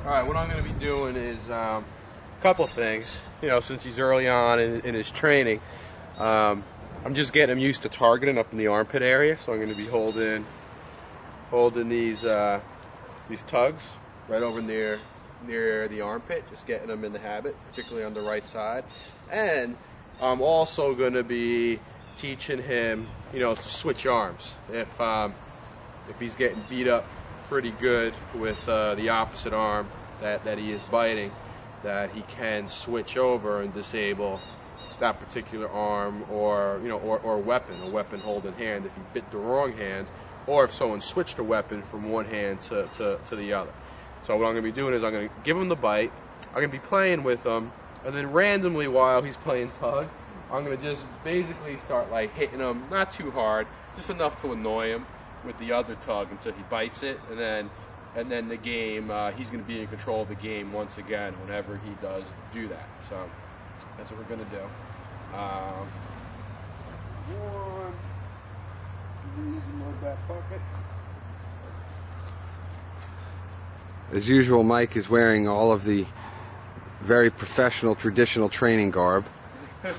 Alright, what I'm going to be doing is a couple things. You know, since he's early on in his training, I'm just getting him used to targeting up in the armpit area. So I'm going to be holding these tugs right over near the armpit, just getting them in the habit, particularly on the right side. And I'm also going to be teaching him, you know, to switch arms. If he's getting beat up pretty good with the opposite arm that he is biting, that he can switch over and disable that particular arm, or or a weapon held in hand if he bit the wrong hand, or if someone switched a weapon from one hand to the other. So what I'm going to be doing is I'm going to give him the bite, I'm going to be playing with him, and then randomly while he's playing tug, I'm going to just basically start like hitting him, not too hard, just enough to annoy him with the other tug until he bites it, and then the game, he's going to be in control of the game once again whenever he does do that. So that's what we're going to do. One, in my back pocket. As usual, Mike is wearing all of the very professional, traditional training garb. This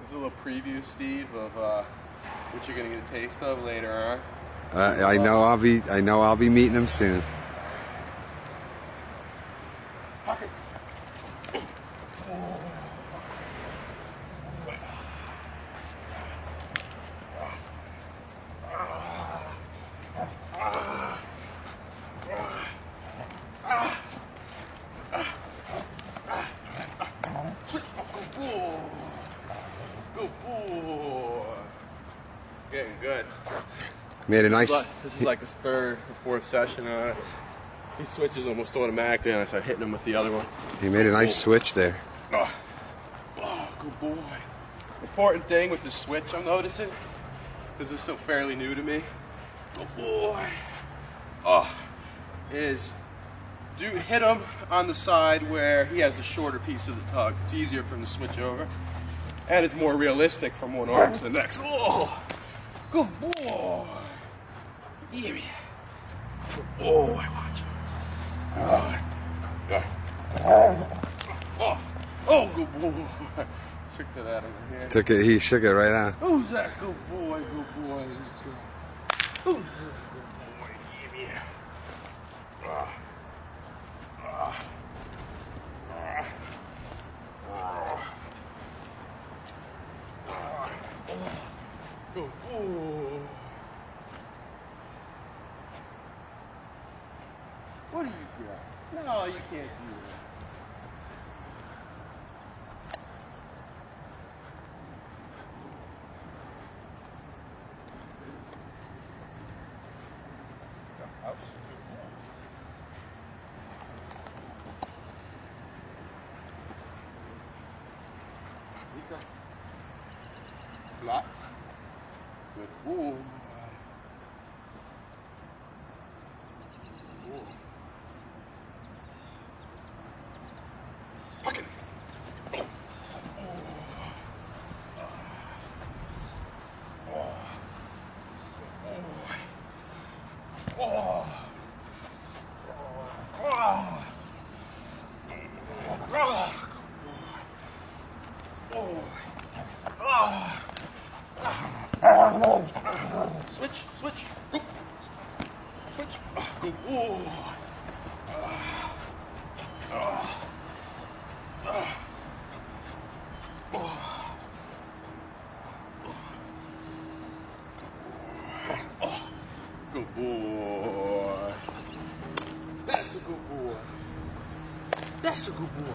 is a little preview, Steve, of what you're gonna get a taste of later, huh? I know I'll be meeting him soon. Pocket. Good boy. Getting good. Made a nice. This is like his third or fourth session. He switches almost automatically, and I start hitting him with the other one. He made a nice switch there. Oh, good boy. Important thing with the switch I'm noticing, because this is still fairly new to me. Good boy. Is hit him on the side where he has the shorter piece of the tug. It's easier for him to switch over, and it's more realistic from one arm to the next. Oh, good boy. Give me. Good boy. Watch. Oh, good boy. Tricked it out of my hand. Took it. He shook it right out. Who's that? Good boy. Good boy. Who's that? Good boy. Give me. Good boy. What do you got? No, you can't do that. Flats. Good boy. Pocket. Switch, switch, go. Switch, good boy. Good boy. That's a good boy. That's a good boy.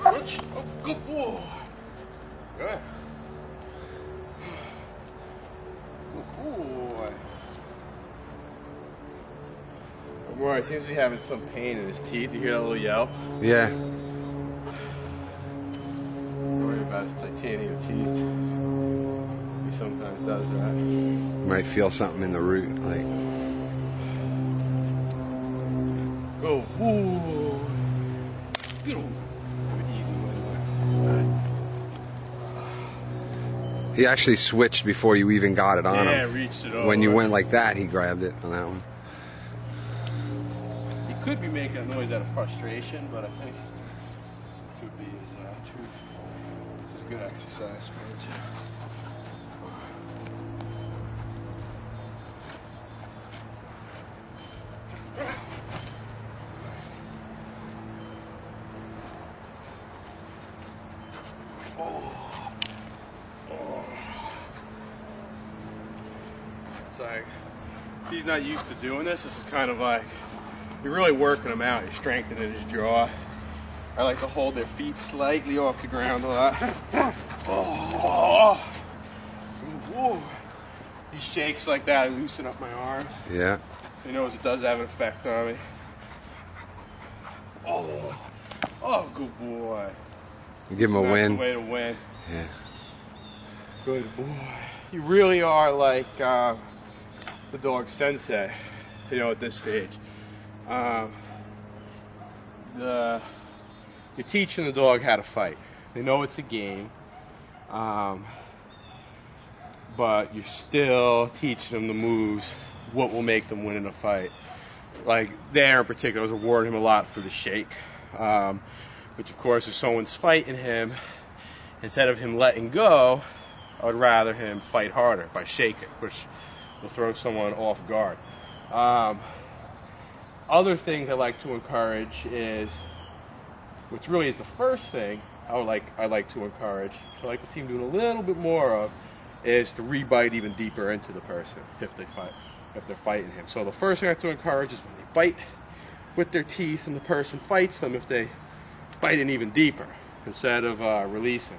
Switch. Oh, good boy. Good. Good boy. Boy, he seems to be having some pain in his teeth. You hear that little yelp? Yeah. Worried about his titanium teeth. He sometimes does that. Might feel something in the root, like. Go. Ooh. Get him. Easy one. He actually switched before you even got it on him. Yeah, reached it over. When you went like that, he grabbed it on that one. He could be making a noise out of frustration, but I think it could be his truth. This is good exercise for him too. It's like, if he's not used to doing this, this is kind of like, you're really working him out. You're strengthening his jaw. I like to hold their feet slightly off the ground a lot. Oh. Ooh. He shakes like that, I loosen up my arms. Yeah. He knows it does have an effect on me. Oh, good boy. You give him a That's win. the way to win. Yeah. Good boy. You really are like the dog sensei, you know, at this stage. You're teaching the dog how to fight. They know it's a game, but you're still teaching them the moves, what will make them win in a fight. Like there in particular, I was rewarding him a lot for the shake, which of course if someone's fighting him, instead of him letting go, I would rather him fight harder by shaking, which will throw someone off guard. Other things I like to encourage is, which really is the first thing I like to encourage, so I like to see him doing a little bit more of, is to rebite even deeper into the person if they're fighting him. So the first thing I have to encourage is when they bite with their teeth and the person fights them, if they bite in even deeper instead of releasing.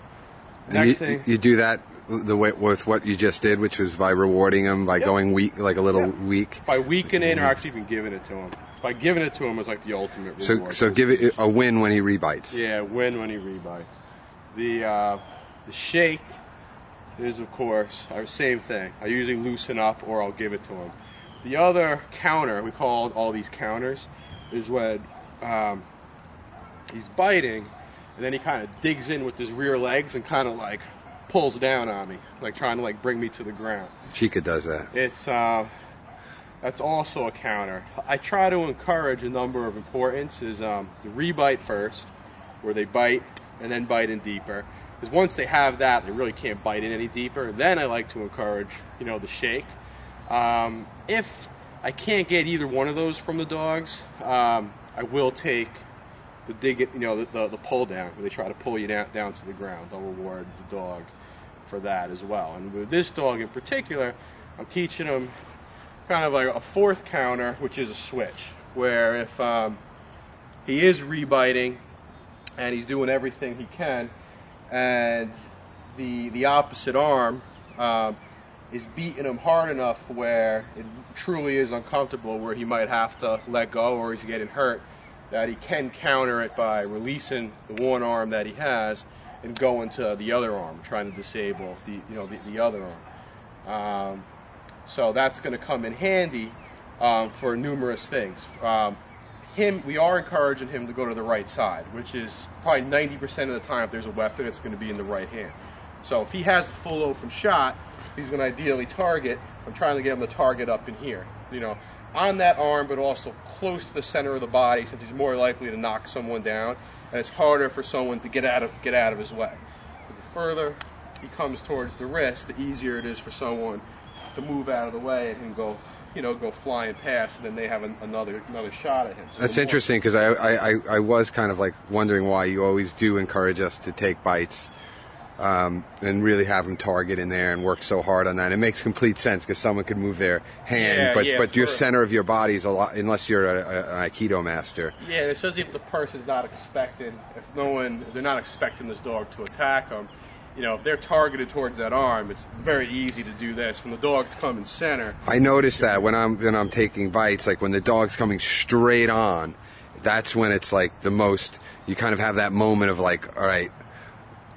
And you do that the way with what you just did, which was by rewarding him by going weak, like a little weak. By weakening or actually even giving it to him. By giving it to him was like the ultimate reward. So give it a win when he rebites. Yeah, win when he rebites. The shake is, of course, same thing. I usually loosen up or I'll give it to him. The other counter, we call all these counters, is when he's biting and then he kind of digs in with his rear legs and kind of like pulls down on me, like trying to like bring me to the ground. Chica does that. It's that's also a counter. I try to encourage a number of importance is the rebite first, where they bite and then bite in deeper. Because once they have that, they really can't bite in any deeper. Then I like to encourage, you know, the shake. If I can't get either one of those from the dogs, I will take the dig it, you know, the pull down, where they try to pull you down to the ground. I'll reward the dog for that as well. And with this dog in particular, I'm teaching him kind of like a fourth counter, which is a switch, where if he is rebiting and he's doing everything he can, and the opposite arm is beating him hard enough where it truly is uncomfortable, where he might have to let go or he's getting hurt, that he can counter it by releasing the one arm that he has and going to the other arm, trying to disable the other arm. So that's going to come in handy for numerous things. We are encouraging him to go to the right side, which is probably 90% of the time if there's a weapon, it's going to be in the right hand. So if he has the full open shot, he's going to ideally target. I'm trying to get him to target up in here, you know, on that arm, but also close to the center of the body, since he's more likely to knock someone down, and it's harder for someone to get out of his way. Because the further he comes towards the wrist, the easier it is for someone to move out of the way and go flying past, and then they have another shot at him. So that's interesting, because I was kind of like wondering why you always do encourage us to take bites and really have them target in there and work so hard on that. It makes complete sense, because someone could move their hand, but your center of your body is a lot, unless you're an Aikido master. Yeah, especially if the person's not expecting, if they're not expecting this dog to attack them. You know, if they're targeted towards that arm, it's very easy to do this. When the dog's coming center, I notice that when I'm taking bites, like when the dog's coming straight on, that's when it's like the most. You kind of have that moment of like, all right,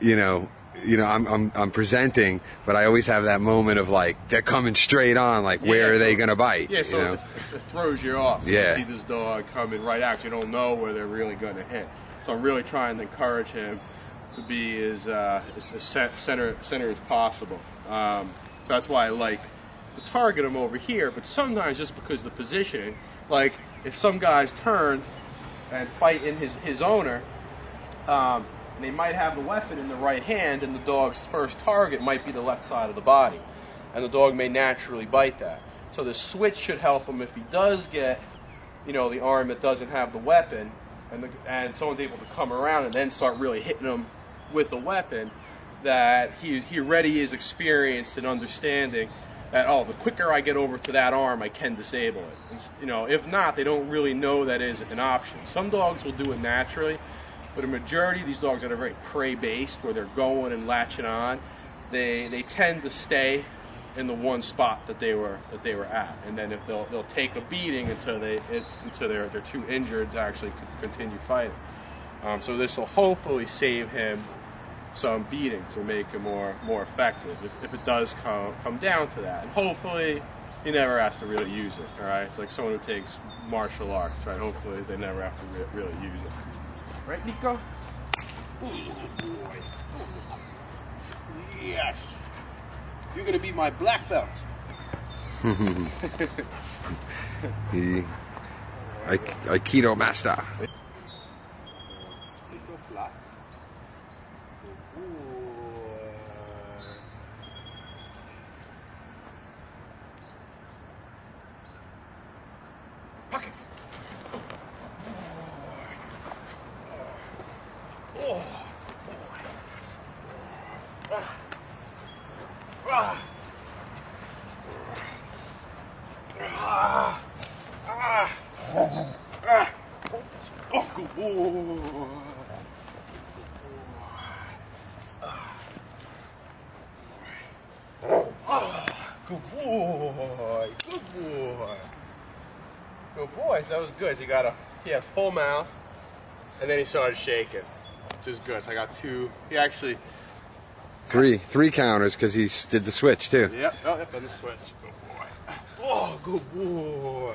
you know, I'm presenting, but I always have that moment of like they're coming straight on. Like, where are they gonna bite? Yeah, so it throws you off. Yeah. You see this dog coming right at you. You don't know where they're really gonna hit. So I'm really trying to encourage him to be as center as possible. So that's why I like to target him over here. But sometimes just because the positioning, like if some guy's turned and fighting his owner, they might have the weapon in the right hand, and the dog's first target might be the left side of the body, and the dog may naturally bite that. So the switch should help him if he does get, the arm that doesn't have the weapon, and someone's able to come around and then start really hitting him with the weapon, that he already is experienced in understanding that, the quicker I get over to that arm, I can disable it. If not, they don't really know that is an option. Some dogs will do it naturally, but a majority of these dogs that are very prey-based, where they're going and latching on, they tend to stay in the one spot that they were at, and then if they'll take a beating until they're too injured to actually continue fighting. So this will hopefully save him some beatings or make him more effective if it does come down to that. And hopefully he never has to really use it. All right, it's like someone who takes martial arts, right? Hopefully they never have to really use it. Right, Nico? Ooh, boy. Yes. You're gonna be my black belt. The Aikido master. Pocket. Oh, good boy. Good boy. Good boy. Good boy. So that was good. So he had full mouth, and then he started shaking, which is good. So I got two. He actually. Three counters because he did the switch too. Yep. Oh, yep. And the switch. Good boy. Oh, good boy.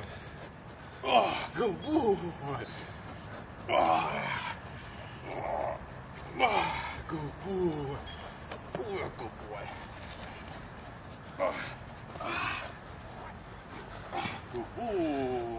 Oh, good boy. Oh, good boy. Oh, good boy. Oh, good boy.